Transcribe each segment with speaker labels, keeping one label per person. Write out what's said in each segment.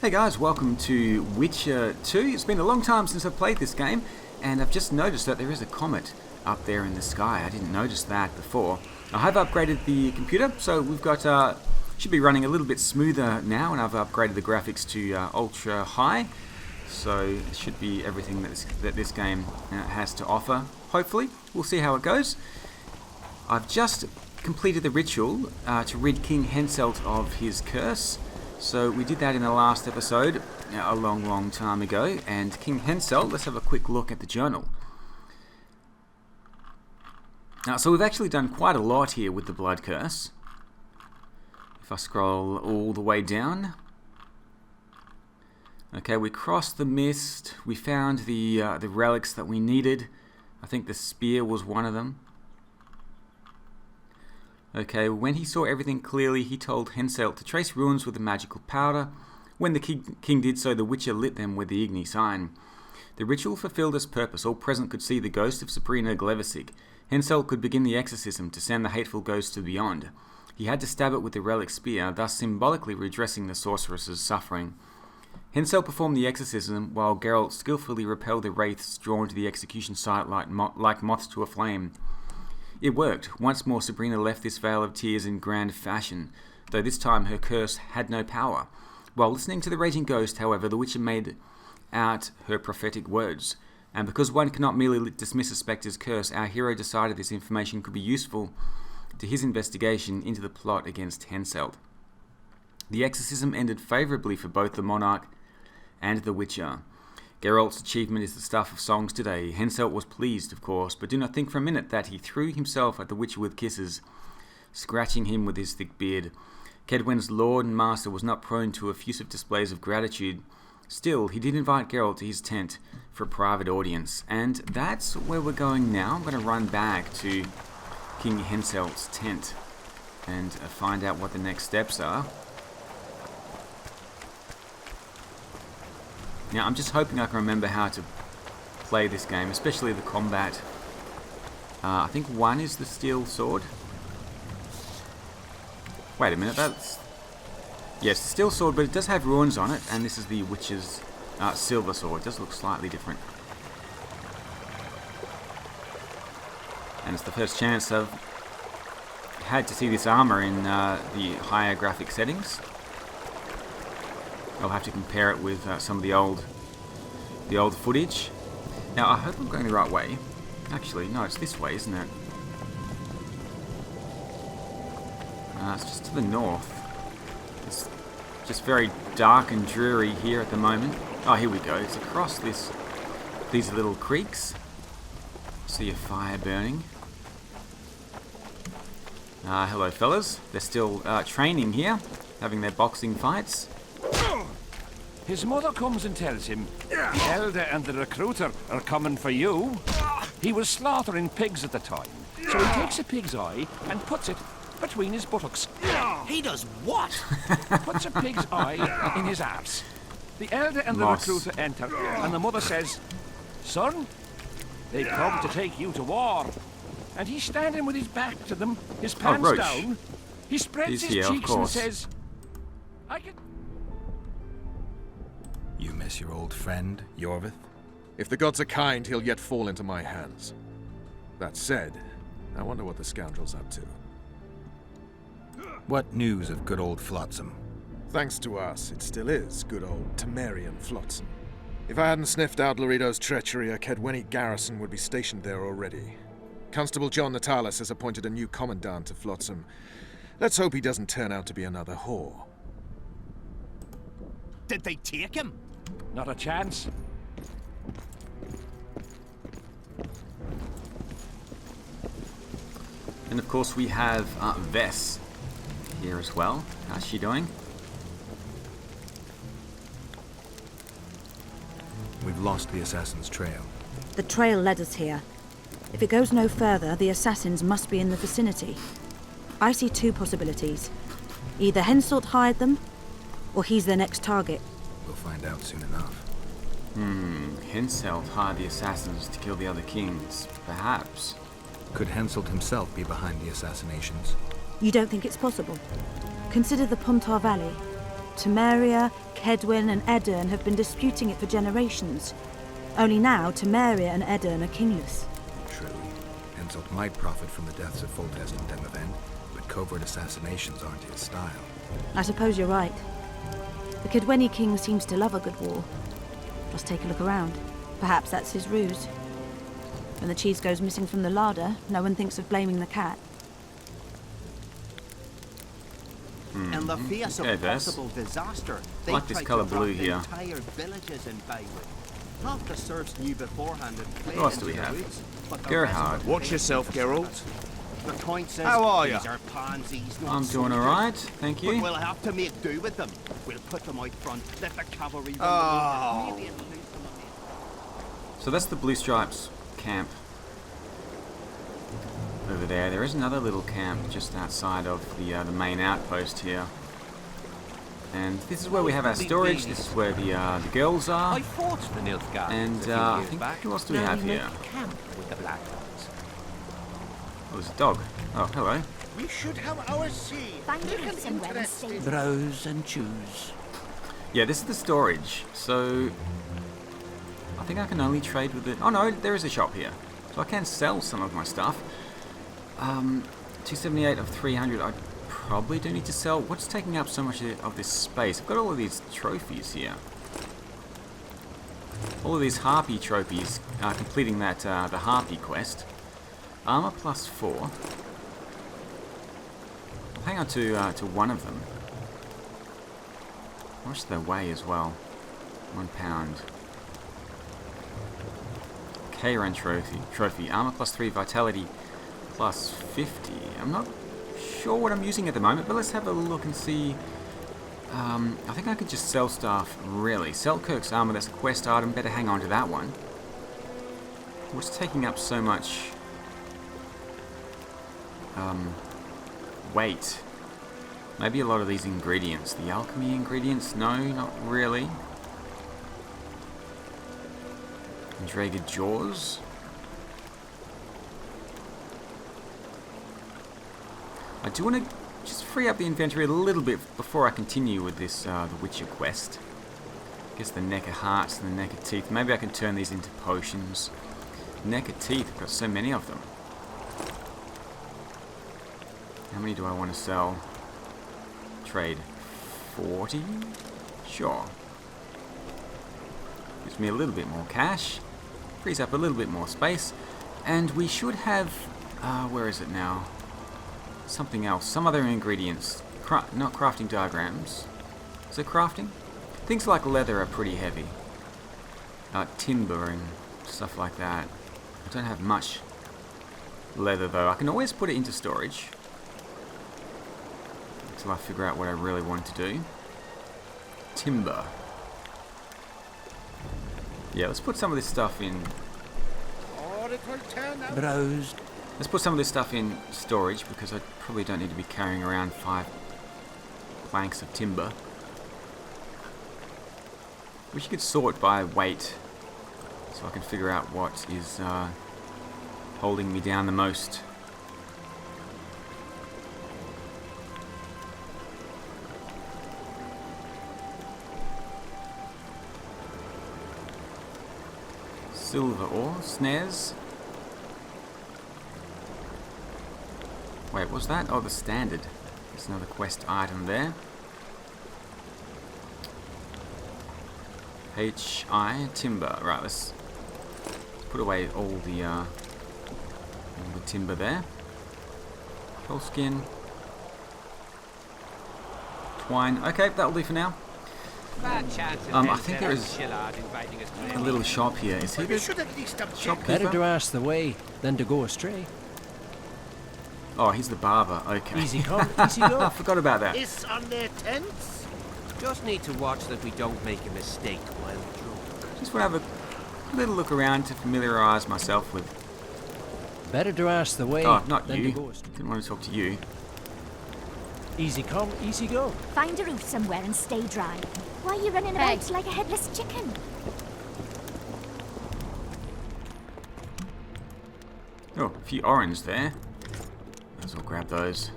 Speaker 1: Hey guys, welcome to Witcher 2. It's been a long time since I've played this game, and I've just noticed that there is a comet up there in the sky. I didn't notice that before. I have upgraded the computer, so we've got, should be running a little bit smoother now, and I've upgraded the graphics to ultra high. So it should be everything that this game has to offer, hopefully. We'll see how it goes. I've just completed the ritual to rid King Henselt of his curse. So we did that in the last episode, a long time ago, and King Henselt, let's have a quick look at the journal. So we've actually done quite a lot here with the blood curse. If I scroll all the way down. Okay, we crossed the mist, we found the relics that we needed. I think the spear was one of them. Okay, when he saw everything clearly, he told Henselt to trace runes with the magical powder. When the king did so, the Witcher lit them with the Igni sign. The ritual fulfilled its purpose. All present could see the ghost of Sabrina Glevissig. Henselt could begin the exorcism to send the hateful ghost to beyond. He had to stab it with the relic spear, thus symbolically redressing the sorceress's suffering. Henselt performed the exorcism, while Geralt skillfully repelled the wraiths drawn to the execution site like moths to a flame. It worked. Once more Sabrina left this vale of tears in grand fashion, though this time her curse had no power. While listening to the raging ghost, however, the Witcher made out her prophetic words. And because one cannot merely dismiss a spectre's curse, our hero decided this information could be useful to his investigation into the plot against Henselt. The exorcism ended favourably for both the monarch and the Witcher. Geralt's achievement is the stuff of songs today. Henselt was pleased, of course, but do not think for a minute that he threw himself at the Witcher with kisses, scratching him with his thick beard. Kedwen's lord and master was not prone to effusive displays of gratitude. Still, he did invite Geralt to his tent for a private audience, and that's where we're going now. I'm going to run back to King Henselt's tent and find out what the next steps are. Now, I'm just hoping I can remember how to play this game, especially the combat. I think one is the steel sword. Wait a minute, that's... Yes, the steel sword, but it does have runes on it, and this is the Witcher's silver sword. It does look slightly different. And it's the first chance I've had to see this armor in the higher graphic settings. I'll have to compare it with some of the old footage. Now, I hope I'm going the right way. Actually, no, it's this way, isn't it? It's just to the north. It's just very dark and dreary here at the moment. Oh, here we go. It's across these little creeks. See a fire burning. Hello, fellas. They're still training here, having their boxing fights.
Speaker 2: His mother comes and tells him, the elder and the recruiter are coming for you. He was slaughtering pigs at the time, so he takes a pig's eye and puts it between his buttocks.
Speaker 3: He does what?
Speaker 2: Puts a pig's eye in his arse. The elder and the recruiter enter, and the mother says, "Son, they've come to take you to war." And he's standing with his back to them, his pants down. He spreads his cheeks and says, "I can..."
Speaker 4: You miss your old friend, Yorvith?
Speaker 5: If the gods are kind, he'll yet fall into my hands. That said, I wonder what the scoundrel's up to.
Speaker 4: What news of good old Flotsam?
Speaker 5: Thanks to us, it still is good old Temerian Flotsam. If I hadn't sniffed out Laredo's treachery, a Kedweni garrison would be stationed there already. Constable John Natalis has appointed a new commandant to Flotsam. Let's hope he doesn't turn out to be another whore.
Speaker 3: Did they take him?
Speaker 2: Not a chance.
Speaker 1: And of course we have Vess here as well. How's she doing?
Speaker 4: We've lost the assassin's trail.
Speaker 6: The trail led us here. If it goes no further, the assassins must be in the vicinity. I see two possibilities. Either Henselt hired them, or he's their next target.
Speaker 4: We'll find out soon enough.
Speaker 1: Henselt hired the assassins to kill the other kings. Perhaps.
Speaker 4: Could Henselt himself be behind the assassinations?
Speaker 6: You don't think it's possible? Consider the Pontar Valley. Temeria, Kedwin, and Edirn have been disputing it for generations. Only now, Temeria and Edirn are kingless.
Speaker 4: True. Henselt might profit from the deaths of Foltest and Demavend, but covert assassinations aren't his style.
Speaker 6: I suppose you're right. The Kedweni king seems to love a good war. Just take a look around. Perhaps that's his ruse. When the cheese goes missing from the larder, no one thinks of blaming the cat.
Speaker 3: In the face of possible disaster, they
Speaker 1: like this
Speaker 3: tried
Speaker 1: colour
Speaker 3: to
Speaker 1: blue
Speaker 3: drop
Speaker 1: here.
Speaker 3: entire villages in Baywood. Half the serfs knew beforehand and fled
Speaker 1: Who else do
Speaker 3: into
Speaker 1: we
Speaker 3: the
Speaker 1: have?
Speaker 3: woods, but the
Speaker 1: Geralt.
Speaker 3: rest
Speaker 2: Watch yourself, Geralt.
Speaker 3: The count says
Speaker 2: How are ya?
Speaker 3: these are pansies, not
Speaker 1: I'm doing
Speaker 3: soldiers.
Speaker 1: alright, thank
Speaker 3: But
Speaker 1: you.
Speaker 3: we'll have to make do with them. We'll put them out front, let the cavalry run
Speaker 2: Oh.
Speaker 3: the road. Maybe it'll lose them a bit.
Speaker 1: So that's the Blue Stripes camp. Over there. There is another little camp just outside of the main outpost here. And this is where we have our storage. This is where the girls are.
Speaker 2: I fought the Nilfgaard
Speaker 1: And
Speaker 2: a few
Speaker 1: I
Speaker 2: years
Speaker 1: think,
Speaker 2: back.
Speaker 1: who else do we
Speaker 2: Now
Speaker 1: have
Speaker 2: make
Speaker 1: here?
Speaker 2: camp with the Black Ones.
Speaker 1: Oh, there's a dog. Oh, hello.
Speaker 7: We should have our say.
Speaker 8: Find
Speaker 7: Look
Speaker 8: it
Speaker 7: an
Speaker 8: somewhere and
Speaker 7: interesting.
Speaker 8: stay.
Speaker 2: Browse and choose.
Speaker 1: Yeah, this is the storage. So I think I can only trade with it. Oh no, there is a shop here. So I can sell some of my stuff. 278 of 300. I probably do need to sell. What's taking up so much of this space? I've got all of these trophies here. All of these harpy trophies, completing that the harpy quest. Armor plus 4. I'll hang on to one of them. How much do they weigh as well? 1 pound. K-Run trophy. Armor plus 3, vitality plus 50. I'm not sure what I'm using at the moment, but let's have a look and see. I think I could just sell stuff, really. Selkirk's armor, that's a quest item. Better hang on to that one. What's taking up so much weight? Maybe a lot of these ingredients. The alchemy ingredients? No, not really. Dragged jaws. I do want to just free up the inventory a little bit before I continue with this the Witcher quest. I guess the neck of hearts and the neck of teeth. Maybe I can turn these into potions. Neck of teeth, I've got so many of them. How many do I want to sell? Trade 40? Sure. Gives me a little bit more cash. Frees up a little bit more space. And we should have... where is it now? Something else. Some other ingredients. Not crafting diagrams. Is it crafting? Things like leather are pretty heavy. Timber and stuff like that. I don't have much leather though. I can always put it into storage. Until I figure out what I really want to do. Timber. Yeah, let's put some of this stuff in.
Speaker 7: Or it will turn out.
Speaker 2: Browse.
Speaker 1: Let's put some of this stuff in storage because I probably don't need to be carrying around 5 planks of timber. Wish you could sort by weight so I can figure out what is holding me down the most. Silver ore, snares. Wait, what's that? Oh, the standard. There's another quest item there. HI timber. Right, let's put away all the timber there. Skin. Twine. Okay, that'll do for now. I think there is a little shop here. Is he
Speaker 7: We
Speaker 1: the
Speaker 7: should at least object.
Speaker 1: shopkeeper?
Speaker 9: Better to ask the way than to go astray.
Speaker 1: Oh, he's the barber. Okay.
Speaker 9: Easy come, easy go.
Speaker 1: I forgot about that.
Speaker 7: Is on their tents.
Speaker 2: Just need to watch that we don't make a mistake while drunk.
Speaker 1: Just want to have a little look around to familiarise myself with...
Speaker 9: Better to ask the way
Speaker 1: Oh, not
Speaker 9: than
Speaker 1: you.
Speaker 9: to go astray.
Speaker 1: Didn't want to talk to you.
Speaker 9: Easy come, easy go.
Speaker 8: Find a roof somewhere and stay dry. Why are you running about like a headless chicken?
Speaker 1: Oh, a few orange there. Might as well grab those.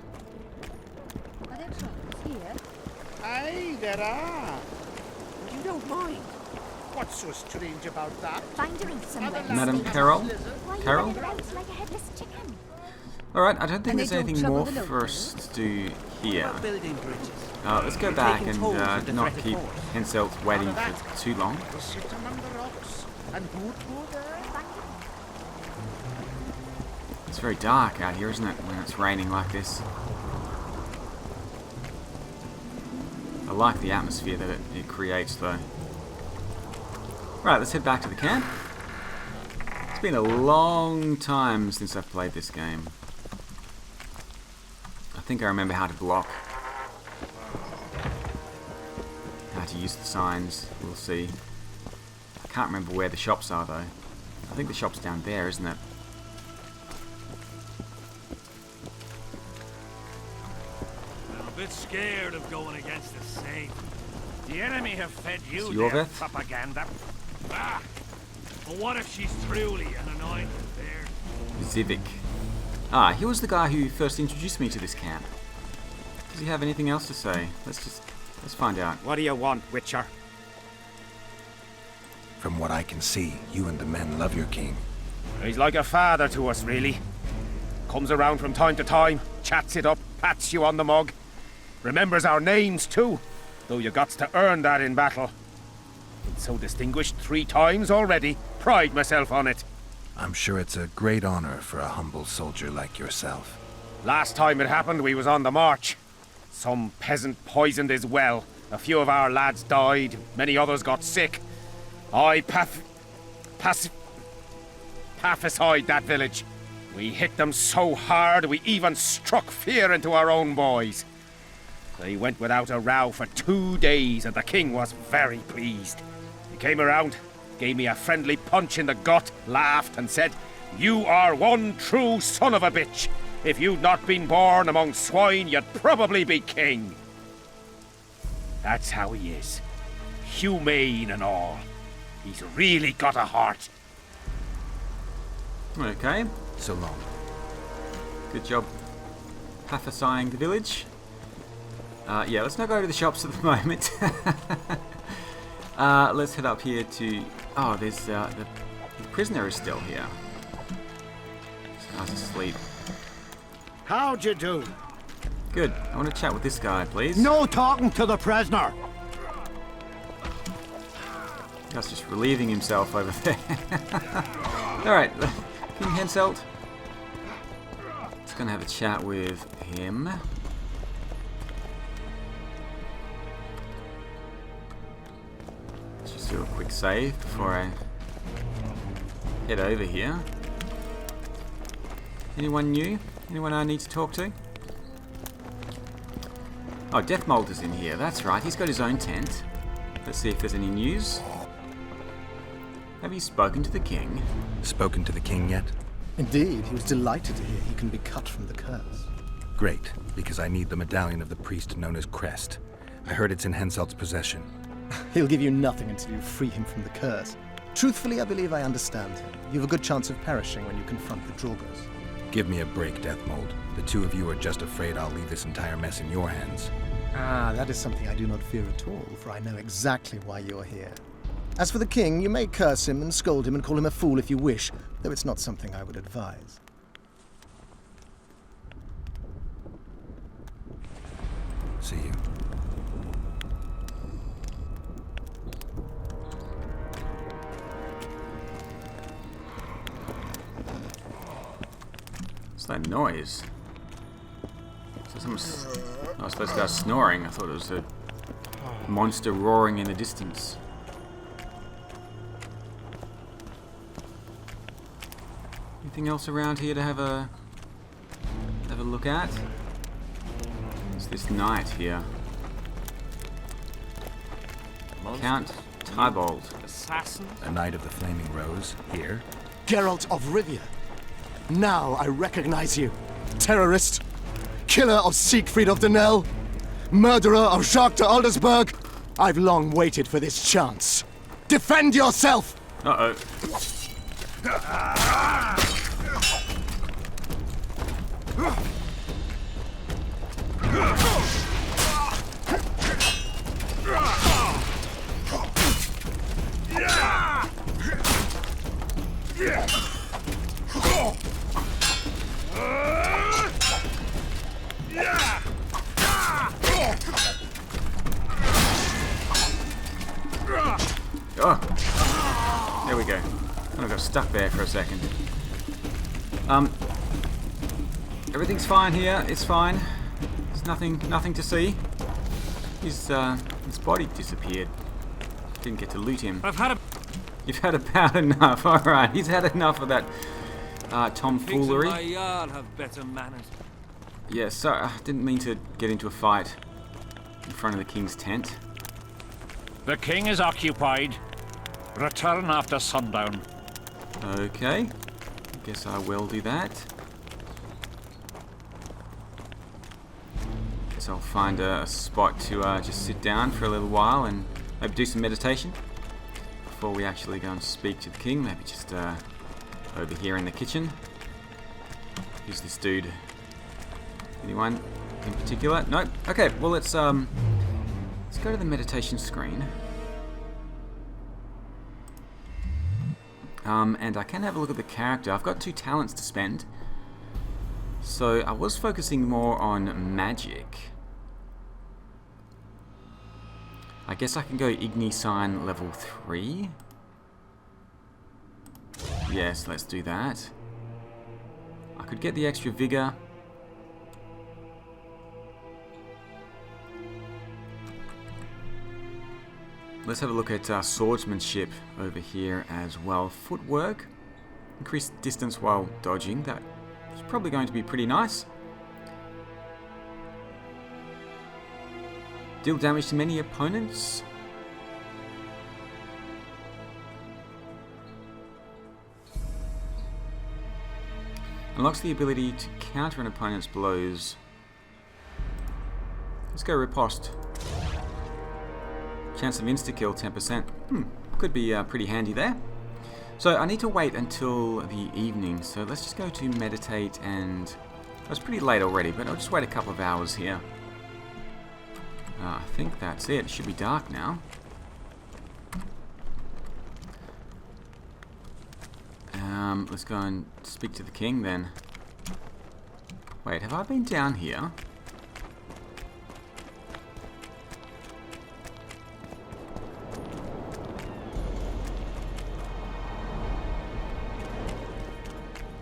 Speaker 6: Are there shops here?
Speaker 7: Aye, there are.
Speaker 3: You don't mind.
Speaker 7: What's so strange about that?
Speaker 8: Find a reef somewhere.
Speaker 1: Madam
Speaker 8: Stay
Speaker 1: Carol?
Speaker 8: Why are you
Speaker 1: Carol?
Speaker 8: running around like a headless chicken?
Speaker 1: Alright, I don't think
Speaker 6: And
Speaker 1: there's
Speaker 6: they don't
Speaker 1: anything
Speaker 6: trouble
Speaker 1: more
Speaker 6: the
Speaker 1: for us to do here.
Speaker 3: We're building bridges.
Speaker 1: Let's go
Speaker 3: We're
Speaker 1: back
Speaker 3: taking
Speaker 1: and
Speaker 3: tolls with the
Speaker 1: not
Speaker 3: threat of
Speaker 1: keep
Speaker 3: force.
Speaker 1: Henselt waiting for too long.
Speaker 7: They sit among the rocks, and who'd go there?
Speaker 1: It's very dark out here, isn't it, when it's raining like this? I like the atmosphere that it creates, though. Right, let's head back to the camp. It's been a long time since I've played this game. I think I remember how to block. How to use the signs, we'll see. I can't remember where the shops are, though. I think the shop's down there, isn't it?
Speaker 2: I'm a bit scared of going against the Saint. The enemy have fed you
Speaker 1: your
Speaker 2: their
Speaker 1: vet?
Speaker 2: propaganda. Ah! But what if she's truly an anointed there?
Speaker 1: Zivik. Ah, he was the guy who first introduced me to this camp. Does he have anything else to say? Let's find out.
Speaker 3: What do you want, Witcher?
Speaker 4: From what I can see, you and the men love your king.
Speaker 3: He's like a father to us, really. Comes around from time to time, chats it up, pats you on the mug. Remembers our names, too, though you gots to earn that in battle. Been so distinguished 3 times already. Pride myself on it.
Speaker 4: I'm sure it's a great honor for a humble soldier like yourself.
Speaker 3: Last time it happened, we was on the march. Some peasant poisoned his well. A few of our lads died, many others got sick. I pacified that village. We hit them so hard, we even struck fear into our own boys. They went without a row for 2 days, and the king was very pleased. He came around, gave me a friendly punch in the gut, laughed and said, "You are one true son of a bitch. If you'd not been born among swine, you'd probably be king." That's how he is. Humane and all. He's really got a heart.
Speaker 1: Okay,
Speaker 4: So long.
Speaker 1: good job pacifying the village. Yeah, let's not go to the shops at the moment. Let's head up here to... Oh, there's the prisoner is still here. This guy's asleep.
Speaker 7: How'd you do?
Speaker 1: Good. I want to chat with this guy, please.
Speaker 7: No talking to the prisoner.
Speaker 1: Guy's just relieving himself over there. Alright, King Henselt. Just gonna have a chat with him. Let's just do a quick save before I head over here. Anyone new? Anyone I need to talk to? Oh, Deathmold is in here. That's right. He's got his own tent. Let's see if there's any news. Have you spoken to the king?
Speaker 4: Spoken to the king yet?
Speaker 10: Indeed, he was delighted to hear he can be cut from the curse.
Speaker 4: Great, because I need the medallion of the priest known as Crest. I heard it's in Henselt's possession.
Speaker 10: He'll give you nothing until you free him from the curse. Truthfully, I believe I understand him. You have a good chance of perishing when you confront the Draugrs.
Speaker 4: Give me a break, Deathmold. The 2 of you are just afraid I'll leave this entire mess in your hands.
Speaker 10: Ah, that is something I do not fear at all, for I know exactly why you're here. As for the king, you may curse him and scold him and call him a fool if you wish, though it's not something I would advise.
Speaker 4: See you.
Speaker 1: What's that noise? Is there I was supposed to go snoring. I thought it was a monster roaring in the distance. Anything else around here to have a look at? It's this knight here. Count Tybalt.
Speaker 2: Assassin?
Speaker 4: A knight of the Flaming Rose, here.
Speaker 10: Geralt of Rivia. Now I recognize you. Terrorist. Killer of Siegfried of Dunel. Murderer of Jacques de Aldersberg. I've long waited for this chance. Defend yourself!
Speaker 1: Uh-oh. Oh! There we go. I got stuck there for a second. Everything's fine here. It's fine. There's nothing to see. His body disappeared. Didn't get to loot him. You've had about enough. All right, he's had enough of that tomfoolery.
Speaker 2: My yard have better manners.
Speaker 1: Yeah, sorry, I didn't mean to get into a fight in front of the king's tent.
Speaker 2: The king is occupied. Return after sundown.
Speaker 1: Okay, guess I will do that. Guess I'll find a spot to just sit down for a little while and maybe do some meditation before we actually go and speak to the king. Maybe just over here in the kitchen. Who's this dude? Anyone in particular? Nope. Okay, well let's go to the meditation screen. And I can have a look at the character. I've got 2 talents to spend. So I was focusing more on magic. I guess I can go Igni Sign level 3. Yes, let's do that. I could get the extra vigor. Let's have a look at swordsmanship over here as well. Footwork. Increased distance while dodging. That is probably going to be pretty nice. Deal damage to many opponents. Unlocks the ability to counter an opponent's blows. Let's go riposte. Chance of insta-kill 10%. Could be pretty handy there. So I need to wait until the evening. So let's just go to meditate, and it's pretty late already, but I'll just wait a couple of hours here. I think that's it. It should be dark now. Let's go and speak to the king then. Wait, have I been down here?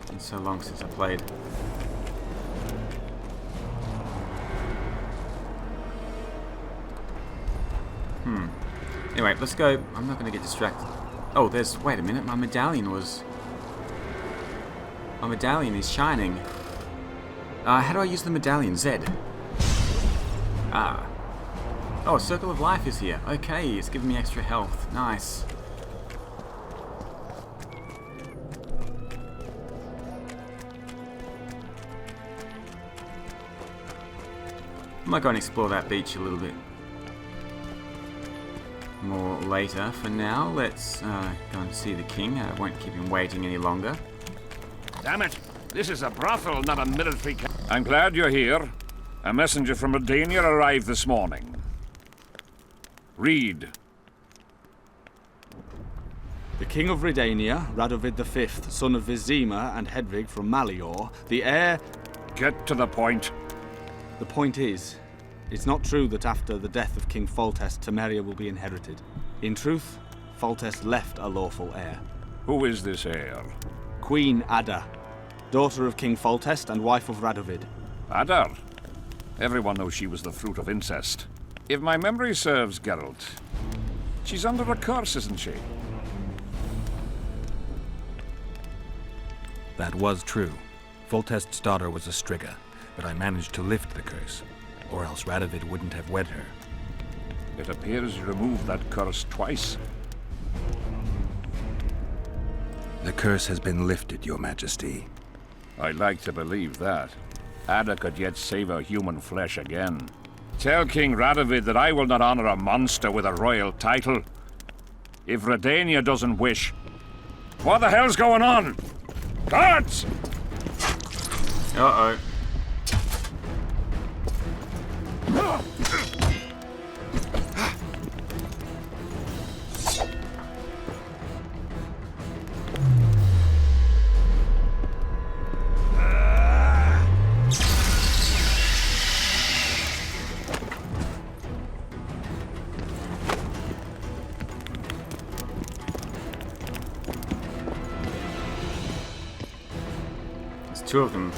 Speaker 1: Been so long since I played. Anyway, let's go. I'm not going to get distracted. Oh, there's... Wait a minute. My medallion is shining. How do I use the medallion? Z. Ah. Oh, Circle of Life is here. Okay, it's giving me extra health. Nice. I might go and explore that beach a little bit more later. For now, let's go and see the king. I won't keep him waiting any longer.
Speaker 2: Damn it! This is a brothel, not a military camp. I'm glad you're here. A messenger from Redania arrived this morning. Read.
Speaker 11: The King of Redania, Radovid V, son of Vizima and Hedvig from Malior, the heir...
Speaker 2: Get to the point.
Speaker 11: The point is, it's not true that after the death of King Foltest, Temeria will be inherited. In truth, Foltest left a lawful heir.
Speaker 2: Who is this heir?
Speaker 11: Queen Ada, daughter of King Foltest and wife of Radovid.
Speaker 2: Ada? Everyone knows she was the fruit of incest. If my memory serves, Geralt, she's under a curse, isn't she?
Speaker 4: That was true. Foltest's daughter was a Striga, but I managed to lift the curse, or else Radovid wouldn't have wed her.
Speaker 2: It appears you removed that curse twice.
Speaker 4: The curse has been lifted, Your Majesty.
Speaker 2: I'd like to believe that. Ada could yet savor human flesh again. Tell King Radovid that I will not honor a monster with a royal title. If Redania doesn't wish... What the hell's going on? Guards!
Speaker 1: Uh-oh. two of them.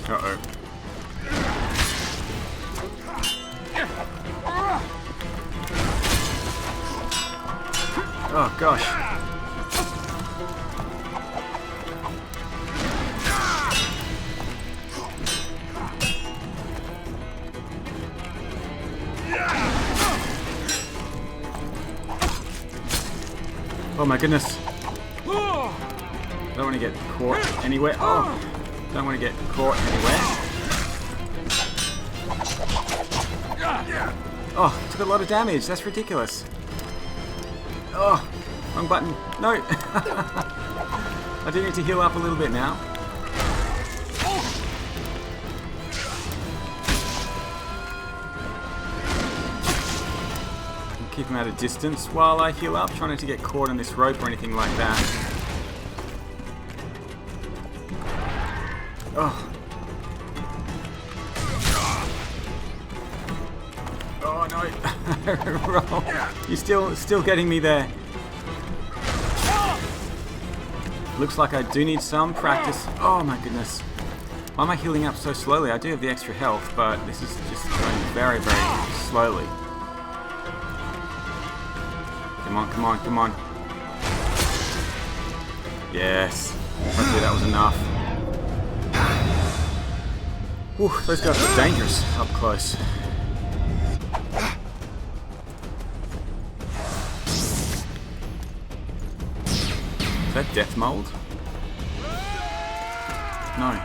Speaker 1: Uh-oh. Oh, gosh. Oh my goodness. Don't want to get caught anywhere. Oh, don't want to get caught anywhere. Oh, took a lot of damage. That's ridiculous. Oh, wrong button. No. I do need to heal up a little bit now. Keep him at a distance while I heal up, trying not to get caught on this rope or anything like that. Oh. Oh no. Roll. You're still getting me there. Looks like I do need some practice. Oh my goodness. Why am I healing up so slowly? I do have the extra health, but this is just going very, very slowly. Come on, come on, come on. Yes. Hopefully that was enough. Whew, those guys are dangerous up close. Is that death mold? No.